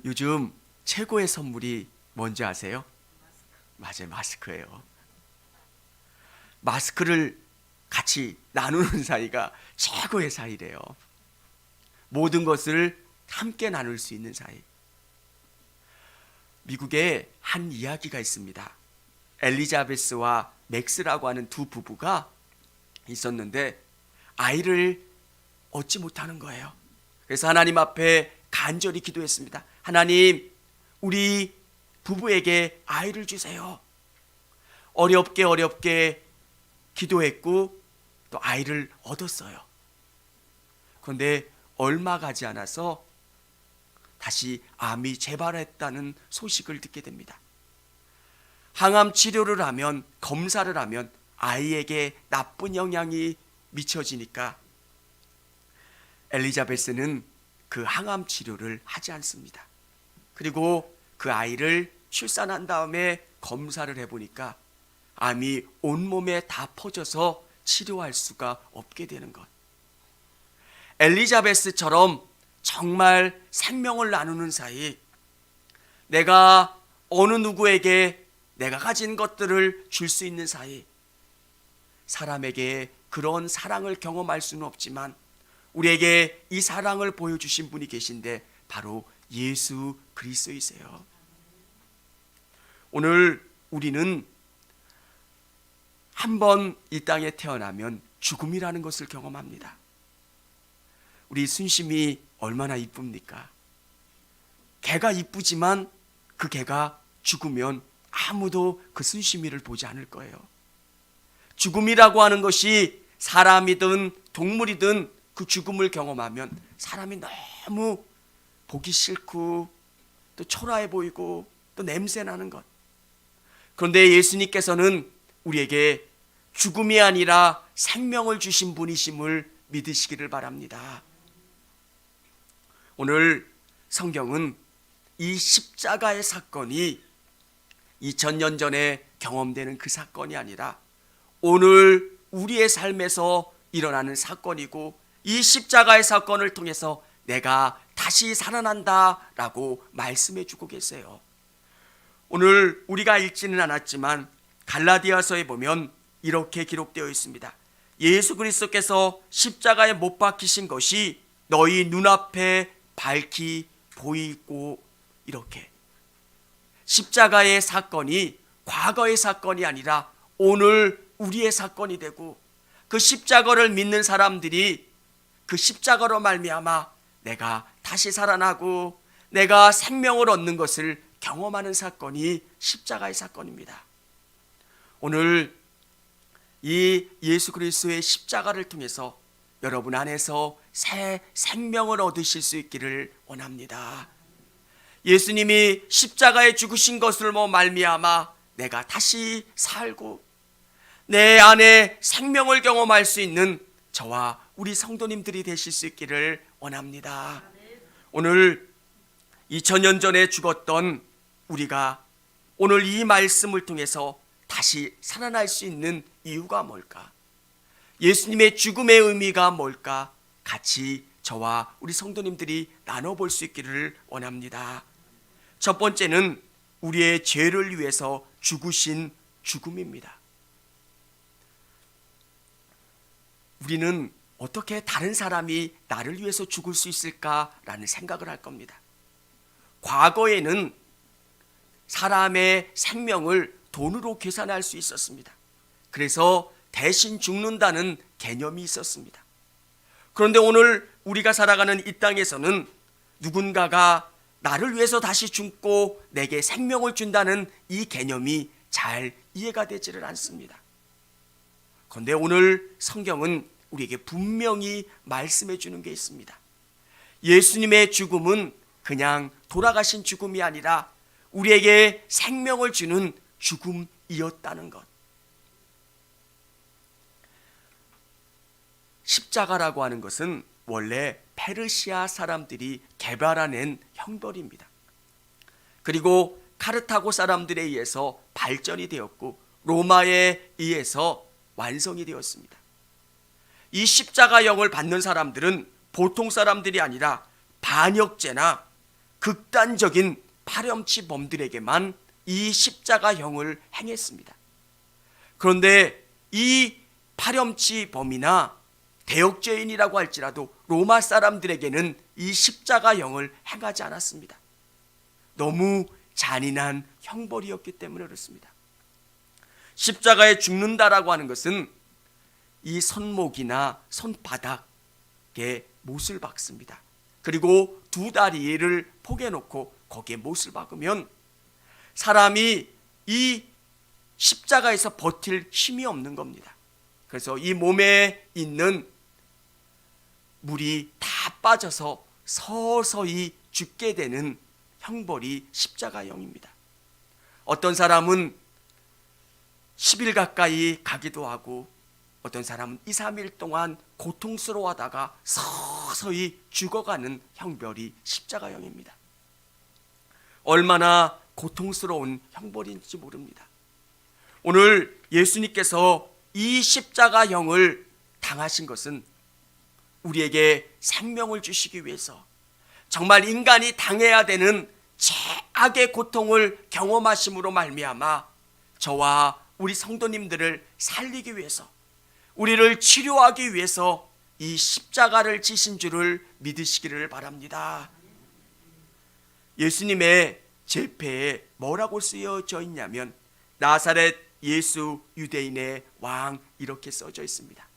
요즘 최고의 선물이 뭔지 아세요? 맞아요, 마스크예요. 마스크를 같이 나누는 사이가 최고의 사이래요. 모든 것을 함께 나눌 수 있는 사이. 미국에 한 이야기가 있습니다. 엘리자베스와 맥스라고 하는 두 부부가 있었는데 아이를 얻지 못하는 거예요. 그래서 하나님 앞에 간절히 기도했습니다. 하나님, 우리 부부에게 아이를 주세요. 어렵게 기도했고 또 아이를 얻었어요. 그런데 얼마 가지 않아서 다시 암이 재발했다는 소식을 듣게 됩니다. 항암 치료를 하면, 검사를 하면 아이에게 나쁜 영향이 미쳐지니까 엘리자베스는 그 항암 치료를 하지 않습니다. 그리고 그 아이를 출산한 다음에 검사를 해보니까 암이 온몸에 다 퍼져서 치료할 수가 없게 되는 것. 엘리자베스처럼 정말 생명을 나누는 사이, 내가 어느 누구에게 내가 가진 것들을 줄 수 있는 사이, 사람에게 그런 사랑을 경험할 수는 없지만 우리에게 이 사랑을 보여주신 분이 계신데 바로 예수 그리스도이세요. 오늘 우리는 한번 이 땅에 태어나면 죽음이라는 것을 경험합니다. 우리 순심이 얼마나 이쁩니까? 개가 이쁘지만 그 개가 죽으면 아무도 그 순심이를 보지 않을 거예요. 죽음이라고 하는 것이 사람이든 동물이든 그 죽음을 경험하면 사람이 너무 보기 싫고 또 초라해 보이고 또 냄새 나는 것. 그런데 예수님께서는 우리에게 죽음이 아니라 생명을 주신 분이심을 믿으시기를 바랍니다. 오늘 성경은 이 십자가의 사건이 2000년 전에 경험되는 그 사건이 아니라 오늘 우리의 삶에서 일어나는 사건이고, 이 십자가의 사건을 통해서 내가 다시 살아난다 라고 말씀해 주고 계세요. 오늘 우리가 읽지는 않았지만 갈라디아서에 보면 이렇게 기록되어 있습니다. 예수 그리스도께서 십자가에 못 박히신 것이 너희 눈앞에 밝히 보이고, 이렇게 십자가의 사건이 과거의 사건이 아니라 오늘 우리의 사건이 되고, 그 십자가를 믿는 사람들이 그 십자가로 말미암아 내가 다시 살아나고 내가 생명을 얻는 것을 경험하는 사건이 십자가의 사건입니다. 오늘 이 예수 그리스도의 십자가를 통해서 여러분 안에서 새 생명을 얻으실 수 있기를 원합니다. 예수님이 십자가에 죽으신 것을 말미암아 내가 다시 살고 내 안에 생명을 경험할 수 있는 저와 우리 성도님들이 되실 수 있기를 원합니다. 오늘 2000년 전에 죽었던 우리가 오늘 이 말씀을 통해서 다시 살아날 수 있는 이유가 뭘까? 예수님의 죽음의 의미가 뭘까? 같이 저와 우리 성도님들이 나눠볼 수 있기를 원합니다. 첫 번째는 우리의 죄를 위해서 죽으신 죽음입니다. 우리는 어떻게 다른 사람이 나를 위해서 죽을 수 있을까라는 생각을 할 겁니다. 과거에는 사람의 생명을 돈으로 계산할 수 있었습니다. 그래서 대신 죽는다는 개념이 있었습니다. 그런데 오늘 우리가 살아가는 이 땅에서는 누군가가 나를 위해서 다시 죽고 내게 생명을 준다는 이 개념이 잘 이해가 되지를 않습니다. 그런데 오늘 성경은 우리에게 분명히 말씀해 주는 게 있습니다. 예수님의 죽음은 그냥 돌아가신 죽음이 아니라 우리에게 생명을 주는 죽음이었다는 것. 십자가라고 하는 것은 원래 페르시아 사람들이 개발해낸 형벌입니다. 그리고 카르타고 사람들에 의해서 발전이 되었고 로마에 의해서 완성이 되었습니다. 이 십자가형을 받는 사람들은 보통 사람들이 아니라 반역죄나 극단적인 파렴치범들에게만 이 십자가형을 행했습니다. 그런데 이 파렴치범이나 대역죄인이라고 할지라도 로마 사람들에게는 이 십자가형을 행하지 않았습니다. 너무 잔인한 형벌이었기 때문에 그렇습니다. 십자가에 죽는다라고 하는 것은 이 손목이나 손바닥에 못을 박습니다. 그리고 두 다리를 포개놓고 거기에 못을 박으면 사람이 이 십자가에서 버틸 힘이 없는 겁니다. 그래서 이 몸에 있는 물이 다 빠져서 서서히 죽게 되는 형벌이 십자가형입니다. 어떤 사람은 10일 가까이 가기도 하고 어떤 사람은 2, 3일 동안 고통스러워하다가 서서히 죽어가는 형벌이 십자가형입니다. 얼마나 고통스러운 형벌인지 모릅니다. 오늘 예수님께서 이 십자가형을 당하신 것은 우리에게 생명을 주시기 위해서, 정말 인간이 당해야 되는 최악의 고통을 경험하심으로 말미암아 저와 우리 성도님들을 살리기 위해서, 우리를 치료하기 위해서 이 십자가를 지신 줄을 믿으시기를 바랍니다. 예수님의 제패에 뭐라고 쓰여져 있냐면 나사렛 예수 유대인의 왕 이렇게 써져 있습니다.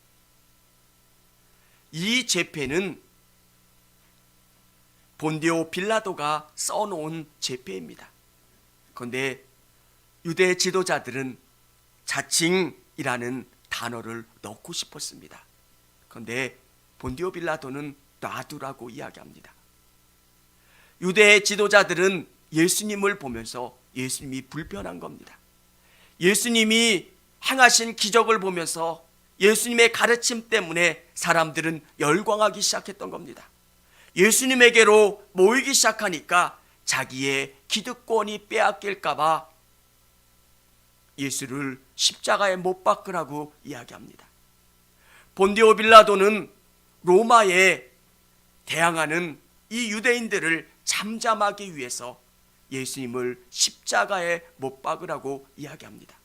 이 제패는 본디오 빌라도가 써놓은 제패입니다. 그런데 유대 지도자들은 자칭이라는 단어를 넣고 싶었습니다. 그런데 본디오 빌라도는 놔두라고 이야기합니다. 유대 지도자들은 예수님을 보면서 예수님이 불편한 겁니다. 예수님이 행하신 기적을 보면서 예수님의 가르침 때문에 사람들은 열광하기 시작했던 겁니다. 예수님에게로 모이기 시작하니까 자기의 기득권이 빼앗길까 봐 예수를 십자가에 못 박으라고 이야기합니다. 본디오 빌라도는 로마에 대항하는 이 유대인들을 잠잠하기 위해서 예수님을 십자가에 못 박으라고 이야기합니다.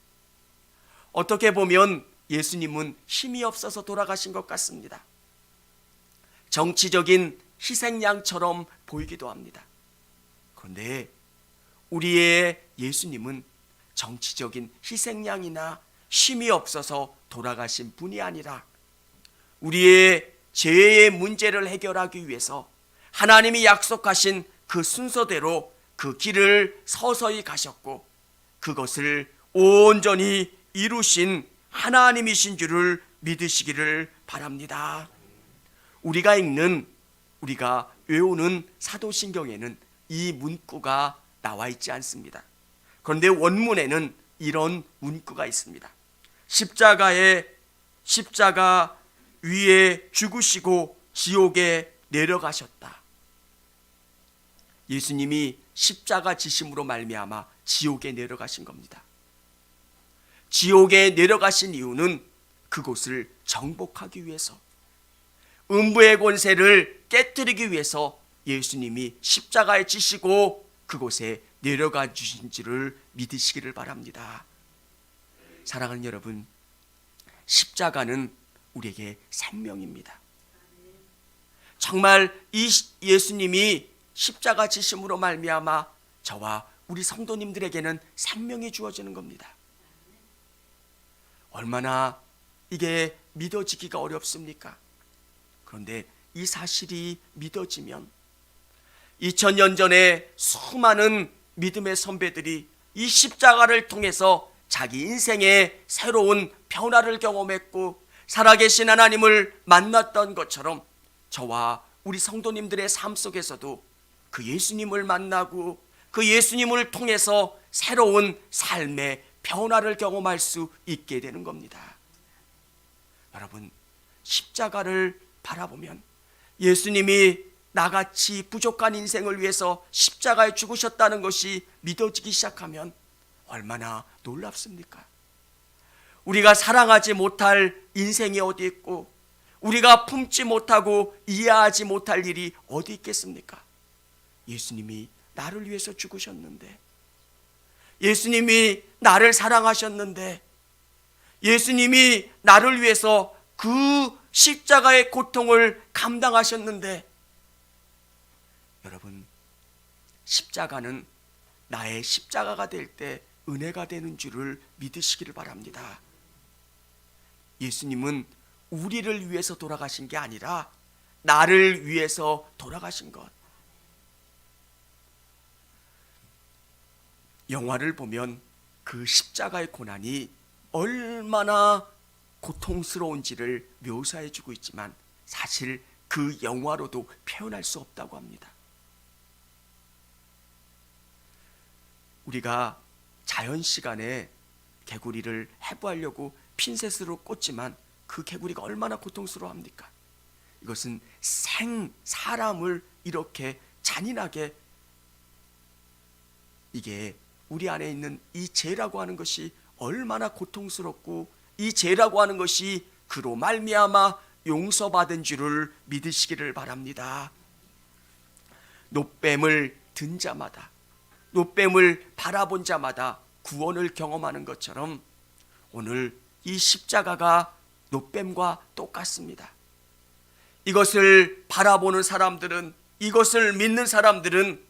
어떻게 보면 예수님은 힘이 없어서 돌아가신 것 같습니다. 정치적인 희생양처럼 보이기도 합니다. 그런데 우리의 예수님은 정치적인 희생양이나 힘이 없어서 돌아가신 분이 아니라 우리의 죄의 문제를 해결하기 위해서 하나님이 약속하신 그 순서대로 그 길을 서서히 가셨고 그것을 온전히 이루신 하나님이신 줄을 믿으시기를 바랍니다. 우리가 외우는 사도신경에는 이 문구가 나와 있지 않습니다. 그런데 원문에는 이런 문구가 있습니다. 십자가 위에 죽으시고 지옥에 내려가셨다. 예수님이 십자가 지심으로 말미암아 지옥에 내려가신 겁니다. 지옥에 내려가신 이유는 그곳을 정복하기 위해서, 음부의 권세를 깨뜨리기 위해서 예수님이 십자가에 지시고 그곳에 내려가 주신지를 믿으시기를 바랍니다. 사랑하는 여러분, 십자가는 우리에게 생명입니다. 정말 이 예수님이 십자가 지심으로 말미암아 저와 우리 성도님들에게는 생명이 주어지는 겁니다. 얼마나 이게 믿어지기가 어렵습니까? 그런데 이 사실이 믿어지면 2000년 전에 수많은 믿음의 선배들이 이 십자가를 통해서 자기 인생의 새로운 변화를 경험했고 살아계신 하나님을 만났던 것처럼 저와 우리 성도님들의 삶 속에서도 그 예수님을 만나고 그 예수님을 통해서 새로운 삶의 변화를 경험할 수 있게 되는 겁니다. 여러분, 십자가를 바라보면 예수님이 나같이 부족한 인생을 위해서 십자가에 죽으셨다는 것이 믿어지기 시작하면 얼마나 놀랍습니까? 우리가 사랑하지 못할 인생이 어디 있고 우리가 품지 못하고 이해하지 못할 일이 어디 있겠습니까? 예수님이 나를 위해서 죽으셨는데, 예수님이 나를 사랑하셨는데, 예수님이 나를 위해서 그 십자가의 고통을 감당하셨는데, 여러분, 십자가는 나의 십자가가 될 때 은혜가 되는 줄을 믿으시기를 바랍니다. 예수님은 우리를 위해서 돌아가신 게 아니라 나를 위해서 돌아가신 것. 영화를 보면 그 십자가의 고난이 얼마나 고통스러운지를 묘사해 주고 있지만 사실 그 영화로도 표현할 수 없다고 합니다. 우리가 자연 시간에 개구리를 해부하려고 핀셋으로 꽂지만 그 개구리가 얼마나 고통스러워합니까? 이것은 사람을 이렇게 잔인하게, 이게 우리 안에 있는 이 죄라고 하는 것이 얼마나 고통스럽고, 이 죄라고 하는 것이 그로 말미암아 용서받은 줄을 믿으시기를 바랍니다. 노뱀을 든 자마다, 노뱀을 바라본 자마다 구원을 경험하는 것처럼 오늘 이 십자가가 노뱀과 똑같습니다. 이것을 바라보는 사람들은, 이것을 믿는 사람들은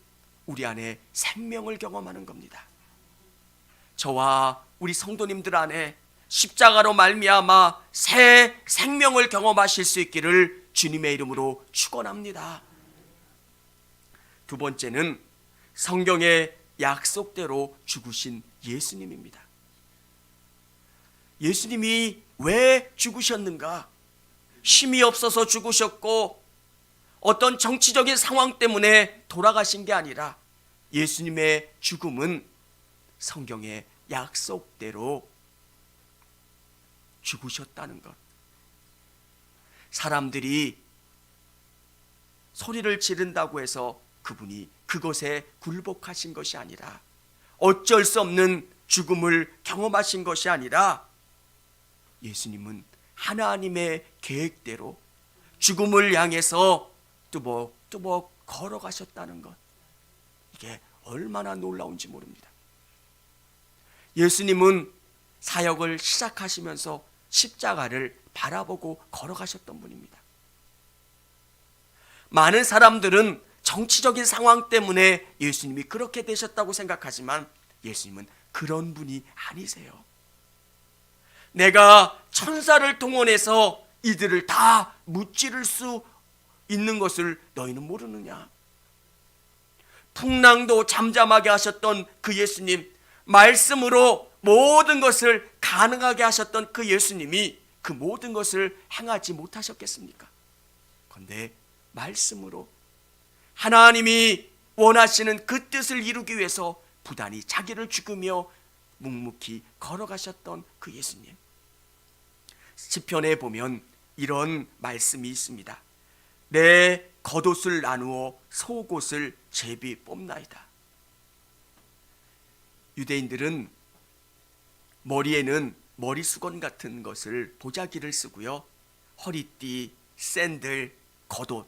우리 안에 생명을 경험하는 겁니다. 저와 우리 성도님들 안에 십자가로 말미암아 새 생명을 경험하실 수 있기를 주님의 이름으로 축원합니다. 두 번째는 성경의 약속대로 죽으신 예수님입니다. 예수님이 왜 죽으셨는가? 힘이 없어서 죽으셨고 어떤 정치적인 상황 때문에 돌아가신 게 아니라 예수님의 죽음은 성경의 약속대로 죽으셨다는 것. 사람들이 소리를 지른다고 해서 그분이 그것에 굴복하신 것이 아니라, 어쩔 수 없는 죽음을 경험하신 것이 아니라, 예수님은 하나님의 계획대로 죽음을 향해서 뚜벅뚜벅 걸어가셨다는 것. 이게 얼마나 놀라운지 모릅니다. 예수님은 사역을 시작하시면서 십자가를 바라보고 걸어가셨던 분입니다. 많은 사람들은 정치적인 상황 때문에 예수님이 그렇게 되셨다고 생각하지만 예수님은 그런 분이 아니세요. 내가 천사를 동원해서 이들을 다 무찌를 수 있는 것을 너희는 모르느냐? 풍랑도 잠잠하게 하셨던 그 예수님, 말씀으로 모든 것을 가능하게 하셨던 그 예수님이 그 모든 것을 행하지 못하셨겠습니까? 그런데 말씀으로 하나님이 원하시는 그 뜻을 이루기 위해서 부단히 자기를 죽으며 묵묵히 걸어가셨던 그 예수님. 시편에 보면 이런 말씀이 있습니다. 내 겉옷을 나누어 속옷을 제비 뽑나이다. 유대인들은 머리에는 머리수건 같은 것을 보자기를 쓰고요, 허리띠, 샌들, 겉옷,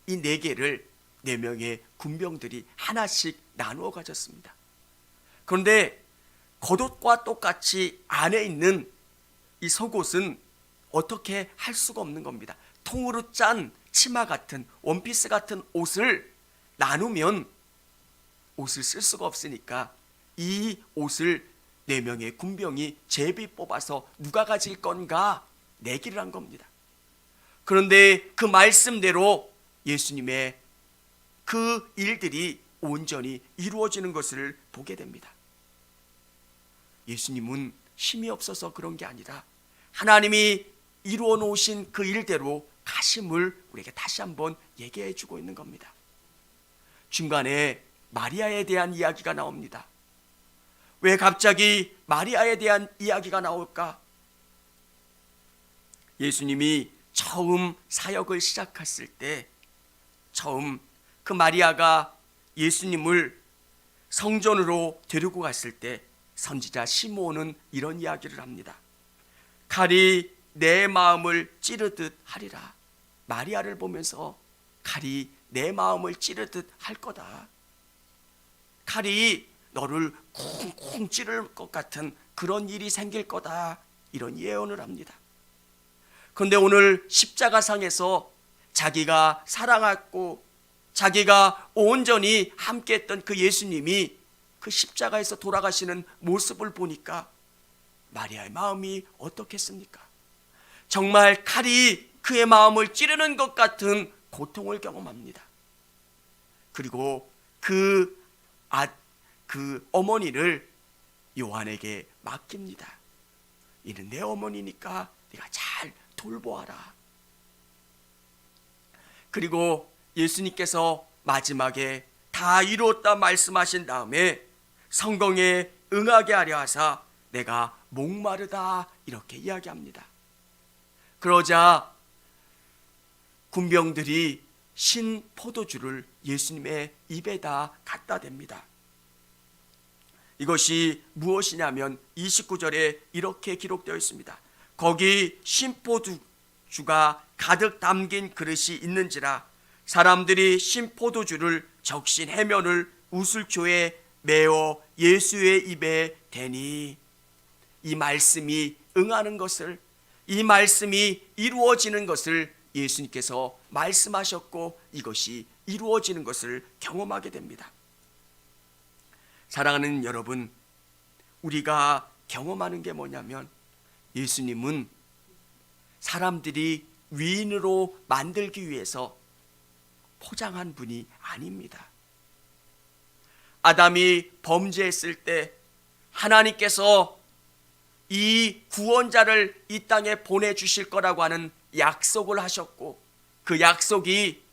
이 네 개를 4명의 군병들이 하나씩 나누어 가졌습니다. 그런데 겉옷과 똑같이 안에 있는 이 속옷은 어떻게 할 수가 없는 겁니다. 통으로 짠 치마 같은, 원피스 같은 옷을 나누면 옷을 쓸 수가 없으니까 이 옷을 4명의 군병이 제비 뽑아서 누가 가질 건가 내기를 한 겁니다. 그런데 그 말씀대로 예수님의 그 일들이 온전히 이루어지는 것을 보게 됩니다. 예수님은 힘이 없어서 그런 게 아니라 하나님이 이루어 놓으신 그 일대로 가심을 우리에게 다시 한번 얘기해 주고 있는 겁니다. 중간에 마리아에 대한 이야기가 나옵니다. 왜 갑자기 마리아에 대한 이야기가 나올까? 예수님이 처음 사역을 시작했을 때, 처음 그 마리아가 예수님을 성전으로 데리고 갔을 때 선지자 시므온은 이런 이야기를 합니다. 칼이 내 마음을 찌르듯 하리라. 마리아를 보면서 칼이 내 마음을 찌르듯 할 거다. 칼이 너를 쿵쿵 찌를 것 같은 그런 일이 생길 거다. 이런 예언을 합니다. 그런데 오늘 십자가상에서 자기가 사랑했고 자기가 온전히 함께했던 그 예수님이 그 십자가에서 돌아가시는 모습을 보니까 마리아의 마음이 어떻겠습니까? 정말 칼이 그의 마음을 찌르는 것 같은 고통을 경험합니다. 그리고 그 어머니를 요한에게 맡깁니다. 이는 내 어머니니까 네가 잘 돌보아라. 그리고 예수님께서 마지막에 다 이루었다 말씀하신 다음에 성경에 응하게 하려 하사 내가 목마르다 이렇게 이야기합니다. 그러자 군병들이 신 포도주를 예수님의 입에다 갖다 댑니다. 이것이 무엇이냐면 29절에 이렇게 기록되어 있습니다. 거기 신포도주가 가득 담긴 그릇이 있는지라 사람들이 신포도주를 적신 해면을 우슬초에 메어 예수의 입에 대니, 이 말씀이 응하는 것을, 이 말씀이 이루어지는 것을 예수님께서 말씀하셨고 이것이 이루어지는 것을 경험하게 됩니다. 사랑하는 여러분, 우리가 경험하는 게 뭐냐면 예수님은 사람들이 위인으로 만들기 위해서 포장한 분이 아닙니다. 아담이 범죄했을 때 하나님께서 이 구원자를 이 땅에 보내주실 거라고 하는 약속을 하셨고 그 약속이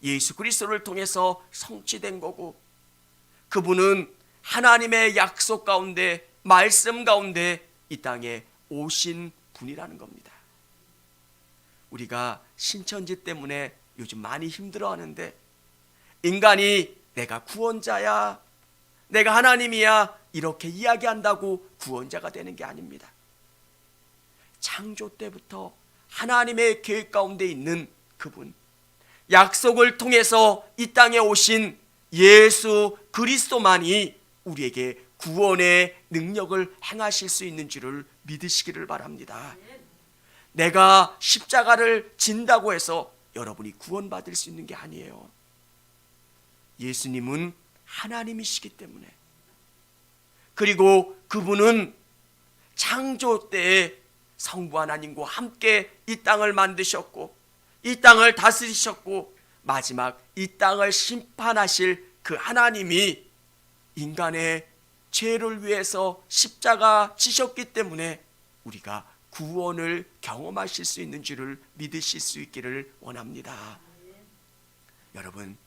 예수 그리스도를 통해서 성취된 거고, 그분은 하나님의 약속 가운데 말씀 가운데 이 땅에 오신 분이라는 겁니다. 우리가 신천지 때문에 요즘 많이 힘들어하는데 인간이 내가 구원자야, 내가 하나님이야 이렇게 이야기한다고 구원자가 되는 게 아닙니다. 창조 때부터 하나님의 계획 가운데 있는 그분, 약속을 통해서 이 땅에 오신 예수 그리스도만이 우리에게 구원의 능력을 행하실 수 있는 줄을 믿으시기를 바랍니다. 내가 십자가를 진다고 해서 여러분이 구원받을 수 있는 게 아니에요. 예수님은 하나님이시기 때문에, 그리고 그분은 창조 때에 성부 하나님과 함께 이 땅을 만드셨고 이 땅을 다스리셨고 마지막 이 땅을 심판하실 그 하나님이 인간의 죄를 위해서 십자가 지셨기 때문에 우리가 구원을 경험하실 수 있는 줄을 믿으실 수 있기를 원합니다. 여러분,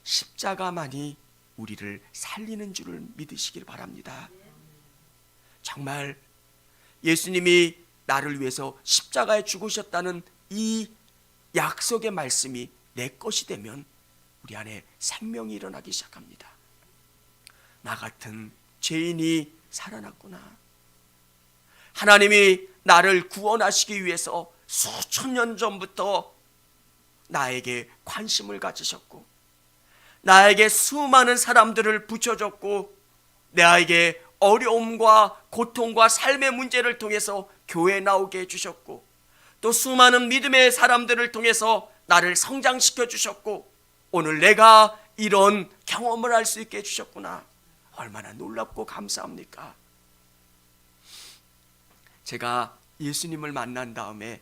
십자가만이 우리를 살리는 줄을 믿으시길 바랍니다. 정말 예수님이 나를 위해서 십자가에 죽으셨다는 이 약속의 말씀이 내 것이 되면 우리 안에 생명이 일어나기 시작합니다. 나 같은 죄인이 살아났구나. 하나님이 나를 구원하시기 위해서 수천 년 전부터 나에게 관심을 가지셨고 나에게 수많은 사람들을 붙여줬고 나에게 어려움과 고통과 삶의 문제를 통해서 교회에 나오게 해주셨고 또 수많은 믿음의 사람들을 통해서 나를 성장시켜 주셨고 오늘 내가 이런 경험을 할 수 있게 해주셨구나. 얼마나 놀랍고 감사합니까? 제가 예수님을 만난 다음에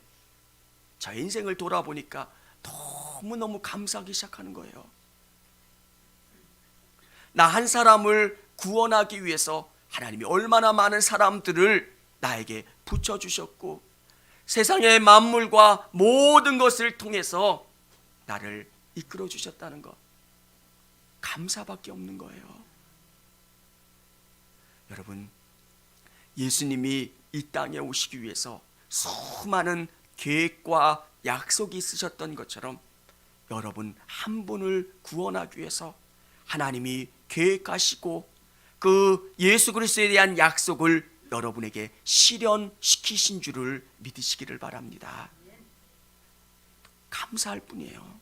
저 인생을 돌아보니까 너무너무 감사하기 시작하는 거예요. 나 한 사람을 구원하기 위해서 하나님이 얼마나 많은 사람들을 나에게 붙여주셨고 세상의 만물과 모든 것을 통해서 나를 이끌어 주셨다는 것, 감사밖에 없는 거예요. 여러분, 예수님이 이 땅에 오시기 위해서 수많은 계획과 약속이 있으셨던 것처럼 여러분 한 분을 구원하기 위해서 하나님이 계획하시고 그 예수 그리스도에 대한 약속을 여러분에게 실현시키신 줄을 믿으시기를 바랍니다. 감사할 뿐이에요.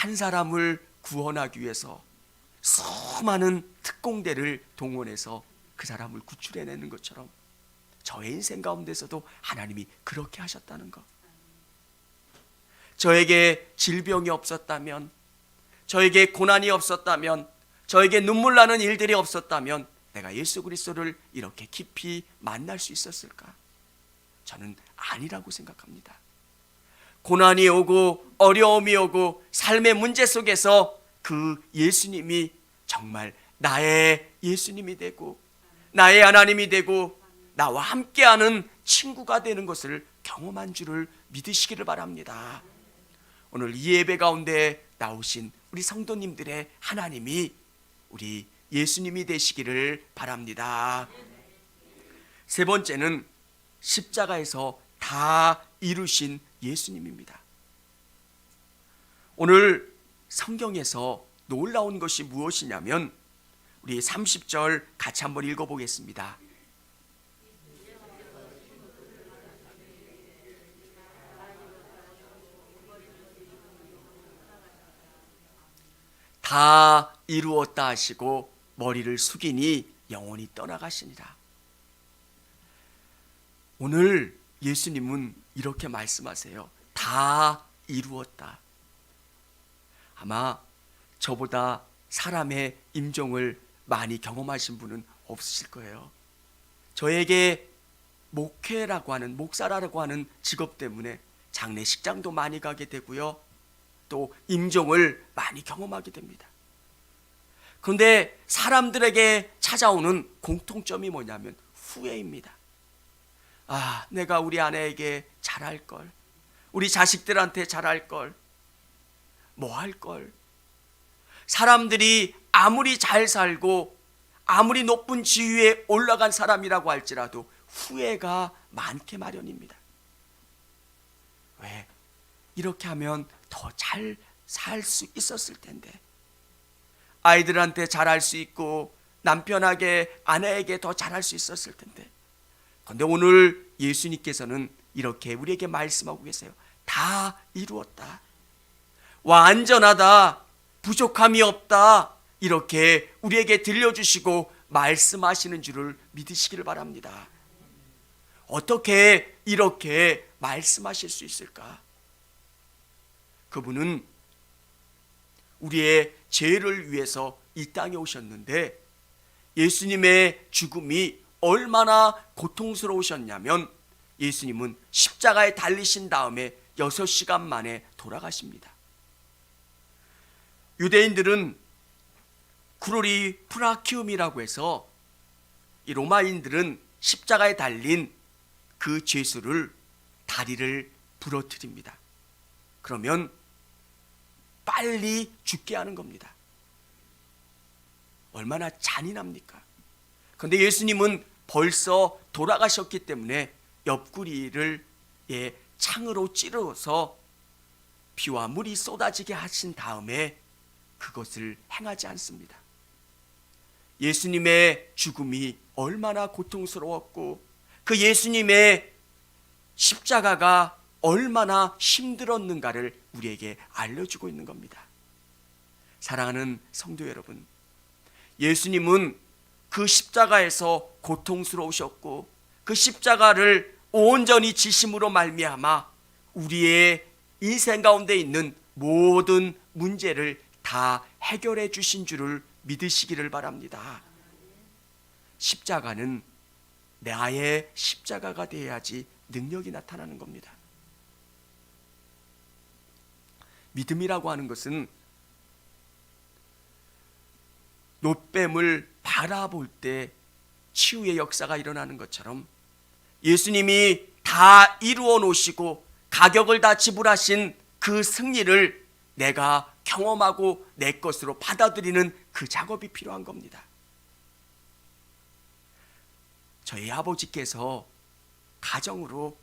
한 사람을 구원하기 위해서 수많은 특공대를 동원해서 그 사람을 구출해내는 것처럼 저의 인생 가운데서도 하나님이 그렇게 하셨다는 것. 저에게 질병이 없었다면, 저에게 고난이 없었다면, 저에게 눈물 나는 일들이 없었다면 내가 예수 그리스도를 이렇게 깊이 만날 수 있었을까? 저는 아니라고 생각합니다. 고난이 오고 어려움이 오고 삶의 문제 속에서 그 예수님이 정말 나의 예수님이 되고 나의 하나님이 되고 나와 함께하는 친구가 되는 것을 경험한 줄을 믿으시기를 바랍니다. 오늘 이 예배 가운데 나오신 우리 성도님들의 하나님이 우리 예수님이 되시기를 바랍니다. 세 번째는 십자가에서 다 이루신 예수님입니다. 오늘 성경에서 놀라운 것이 무엇이냐면 우리 30절 같이 한번 읽어보겠습니다. 다 이루었다 하시고 머리를 숙이니 영원히 떠나가시니라. 오늘 예수님은 이렇게 말씀하세요. 다 이루었다. 아마 저보다 사람의 임종을 많이 경험하신 분은 없으실 거예요. 저에게 목회라고 하는, 목사라고 하는 직업 때문에 장례식장도 많이 가게 되고요. 또 임종을 많이 경험하게 됩니다. 그런데 사람들에게 찾아오는 공통점이 뭐냐면 후회입니다. 아, 내가 우리 아내에게 잘할 걸, 우리 자식들한테 잘할 걸, 뭐 할 걸. 사람들이 아무리 잘 살고 아무리 높은 지위에 올라간 사람이라고 할지라도 후회가 많게 마련입니다. 왜? 이렇게 하면 더 잘 살 수 있었을 텐데, 아이들한테 잘할 수 있고 남편에게, 아내에게 더 잘할 수 있었을 텐데. 그런데 오늘 예수님께서는 이렇게 우리에게 말씀하고 계세요. 다 이루었다, 완전하다, 부족함이 없다, 이렇게 우리에게 들려주시고 말씀하시는 줄을 믿으시기를 바랍니다. 어떻게 이렇게 말씀하실 수 있을까? 그분은 우리의 죄를 위해서 이 땅에 오셨는데 예수님의 죽음이 얼마나 고통스러우셨냐면 예수님은 십자가에 달리신 다음에 6시간 만에 돌아가십니다. 유대인들은 크루리 프라키움이라고 해서 이 로마인들은 십자가에 달린 그 죄수를 다리를 부러뜨립니다. 그러면 빨리 죽게 하는 겁니다. 얼마나 잔인합니까? 그런데 예수님은 벌써 돌아가셨기 때문에 옆구리를 창으로 찌르서 피와 물이 쏟아지게 하신 다음에 그것을 행하지 않습니다. 예수님의 죽음이 얼마나 고통스러웠고 그 예수님의 십자가가 얼마나 힘들었는가를 우리에게 알려주고 있는 겁니다. 사랑하는 성도 여러분, 예수님은 그 십자가에서 고통스러우셨고 그 십자가를 온전히 지심으로 말미암아 우리의 인생 가운데 있는 모든 문제를 다 해결해 주신 줄을 믿으시기를 바랍니다. 십자가는 나의 십자가가 되어야지 능력이 나타나는 겁니다. 믿음이라고 하는 것은 노뱀을 바라볼 때 치유의 역사가 일어나는 것처럼 예수님이 다 이루어 놓으시고 가격을 다 지불하신 그 승리를 내가 경험하고 내 것으로 받아들이는 그 작업이 필요한 겁니다. 저희 아버지께서 가정으로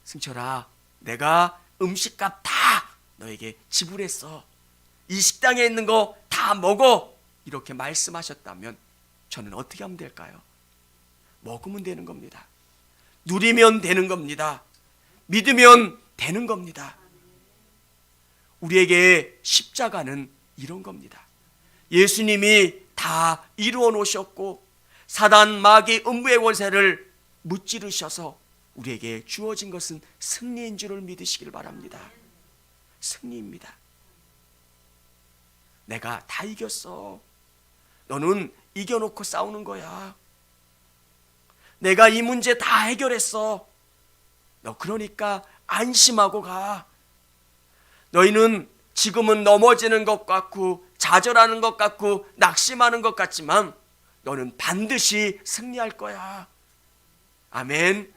승철아, 내가 음식값 다 너에게 지불했어, 이 식당에 있는 거 다 먹어, 이렇게 말씀하셨다면 저는 어떻게 하면 될까요? 먹으면 되는 겁니다. 누리면 되는 겁니다. 믿으면 되는 겁니다. 우리에게 십자가는 이런 겁니다. 예수님이 다 이루어 놓으셨고 사단 마귀 음부의 권세를 무찌르셔서 우리에게 주어진 것은 승리인 줄을 믿으시길 바랍니다. 승리입니다. 내가 다 이겼어. 너는 이겨놓고 싸우는 거야. 내가 이 문제 다 해결했어. 너 그러니까 안심하고 가. 너희는 지금은 넘어지는 것 같고 좌절하는 것 같고 낙심하는 것 같지만 너는 반드시 승리할 거야. 아멘.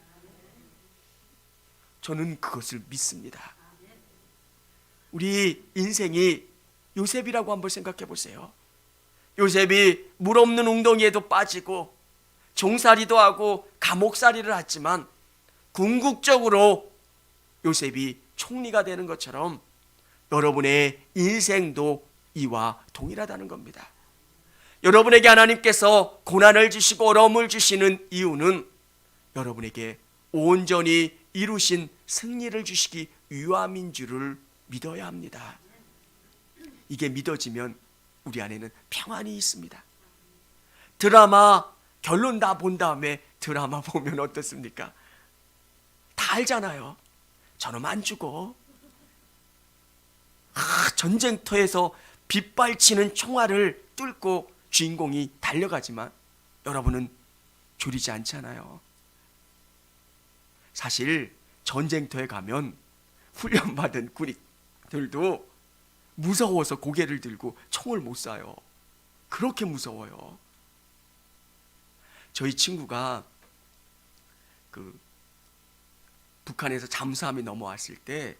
저는 그것을 믿습니다. 우리 인생이 요셉이라고 한번 생각해 보세요. 요셉이 물 없는 웅덩이에도 빠지고 종살이도 하고 감옥살이를 했지만 궁극적으로 요셉이 총리가 되는 것처럼 여러분의 인생도 이와 동일하다는 겁니다. 여러분에게 하나님께서 고난을 주시고 어려움을 주시는 이유는 여러분에게 온전히 이루신 승리를 주시기 위함인 줄을 믿어야 합니다. 이게 믿어지면 우리 안에는 평안이 있습니다. 드라마 결론 다 본 다음에 드라마 보면 어떻습니까? 다 알잖아요. 저놈 안 죽어. 전쟁터에서 빗발치는 총알을 뚫고 주인공이 달려가지만 여러분은 졸이지 않잖아요. 사실 전쟁터에 가면 훈련받은 군인들도 무서워서 고개를 들고 총을 못 쏴요. 그렇게 무서워요. 저희 친구가 북한에서 잠수함이 넘어왔을 때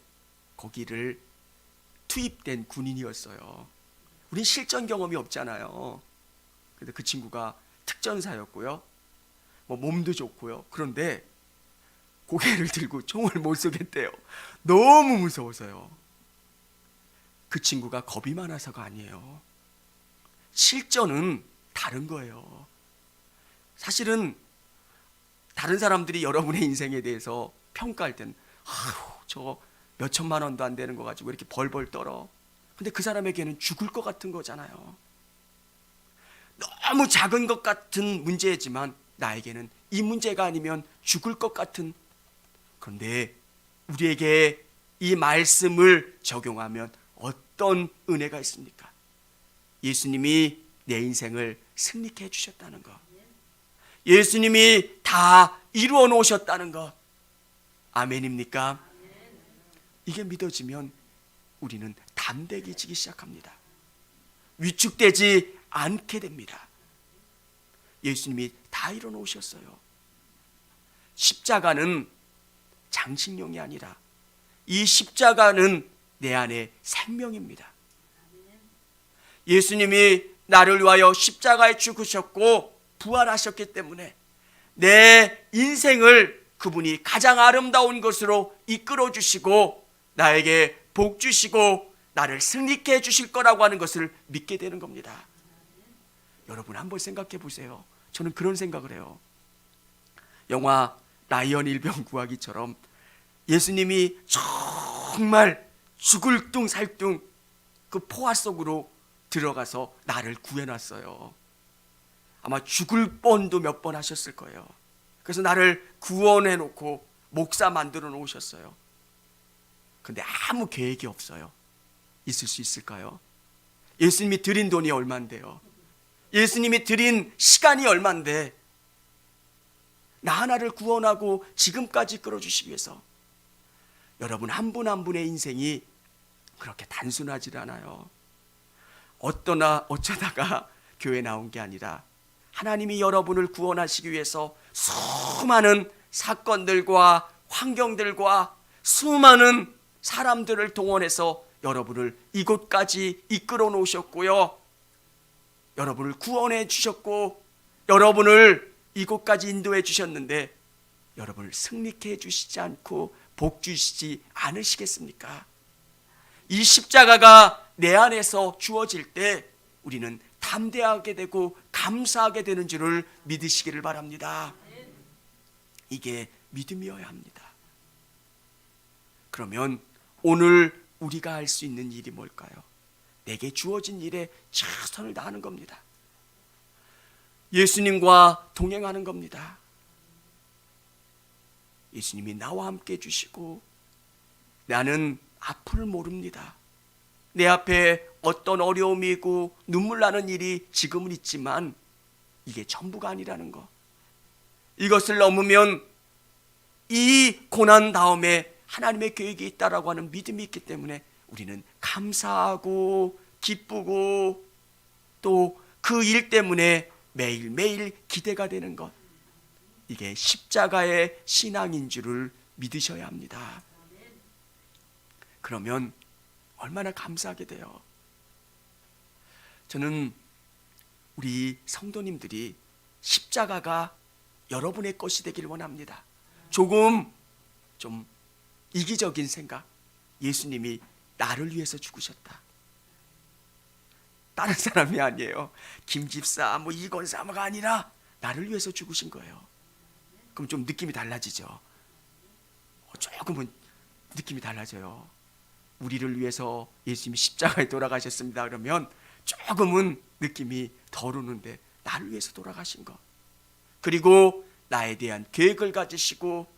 거기를 투입된 군인이었어요. 우린 실전 경험이 없잖아요. 근데 그 친구가 특전사였고요. 몸도 좋고요. 그런데 고개를 들고 총을 못 쏘겠대요. 너무 무서워서요. 그 친구가 겁이 많아서가 아니에요. 실전은 다른 거예요. 사실은 다른 사람들이 여러분의 인생에 대해서 평가할 때는 저 몇 천만 원도 안 되는 거 가지고 이렇게 벌벌 떨어. 근데 그 사람에게는 죽을 것 같은 거잖아요. 너무 작은 것 같은 문제지만 나에게는 이 문제가 아니면 죽을 것 같은. 그런데 우리에게 이 말씀을 적용하면 어떤 은혜가 있습니까? 예수님이 내 인생을 승리케 해주셨다는 것, 예수님이 다 이루어 놓으셨다는 것, 아멘입니까? 이게 믿어지면 우리는 담대해지기 시작합니다. 위축되지 않게 됩니다. 예수님이 다 이루어 놓으셨어요. 십자가는 장식용이 아니라 이 십자가는 내 안에 생명입니다. 예수님이 나를 위하여 십자가에 죽으셨고 부활하셨기 때문에 내 인생을 그분이 가장 아름다운 것으로 이끌어 주시고 나에게 복 주시고 나를 승리케 해주실 거라고 하는 것을 믿게 되는 겁니다. 여러분 한번 생각해 보세요. 저는 그런 생각을 해요. 영화 라이언 일병 구하기처럼 예수님이 정말 죽을 둥 살 둥 그 포화 속으로 들어가서 나를 구해놨어요. 아마 죽을 뻔도 몇 번 하셨을 거예요. 그래서 나를 구원해놓고 목사 만들어 놓으셨어요. 근데 아무 계획이 없어요. 있을 수 있을까요? 예수님이 드린 돈이 얼만데요? 예수님이 드린 시간이 얼만데 나 하나를 구원하고 지금까지 끌어주시기 위해서. 여러분 한 분 한 분의 인생이 그렇게 단순하지 않아요. 어쩌다가 교회 나온 게 아니라 하나님이 여러분을 구원하시기 위해서 수많은 사건들과 환경들과 수많은 사람들을 동원해서 여러분을 이곳까지 이끌어 놓으셨고요. 여러분을 구원해 주셨고 여러분을 이곳까지 인도해 주셨는데 여러분을 승리케 해주시지 않고 복 주시지 않으시겠습니까? 이 십자가가 내 안에서 주어질 때 우리는 담대하게 되고 감사하게 되는 줄을 믿으시기를 바랍니다. 이게 믿음이어야 합니다. 그러면 오늘 우리가 할 수 있는 일이 뭘까요? 내게 주어진 일에 최선을 다하는 겁니다. 예수님과 동행하는 겁니다. 예수님이 나와 함께 해주시고 나는 앞을 모릅니다. 내 앞에 어떤 어려움이 있고 눈물 나는 일이 지금은 있지만 이게 전부가 아니라는 것. 이것을 넘으면 이 고난 다음에 하나님의 계획이 있다라고 하는 믿음이 있기 때문에 우리는 감사하고 기쁘고 또 그 일 때문에 매일매일 기대가 되는 것. 이게 십자가의 신앙인 줄을 믿으셔야 합니다. 그러면 얼마나 감사하게 돼요. 저는 우리 성도님들이 십자가가 여러분의 것이 되길 원합니다. 조금 좀 이기적인 생각. 예수님이 나를 위해서 죽으셨다. 다른 사람이 아니에요. 김집사 뭐 이건사가 아니라 나를 위해서 죽으신 거예요. 그럼 좀 느낌이 달라지죠. 조금은 느낌이 달라져요. 우리를 위해서 예수님이 십자가에 돌아가셨습니다. 그러면 조금은 느낌이 덜 오는데 나를 위해서 돌아가신 것. 그리고 나에 대한 계획을 가지시고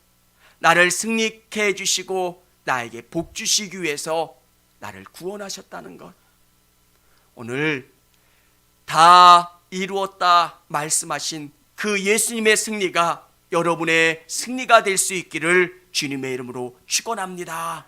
나를 승리케 해주시고 나에게 복 주시기 위해서 나를 구원하셨다는 것. 오늘 다 이루었다 말씀하신 그 예수님의 승리가 여러분의 승리가 될 수 있기를 주님의 이름으로 축원합니다.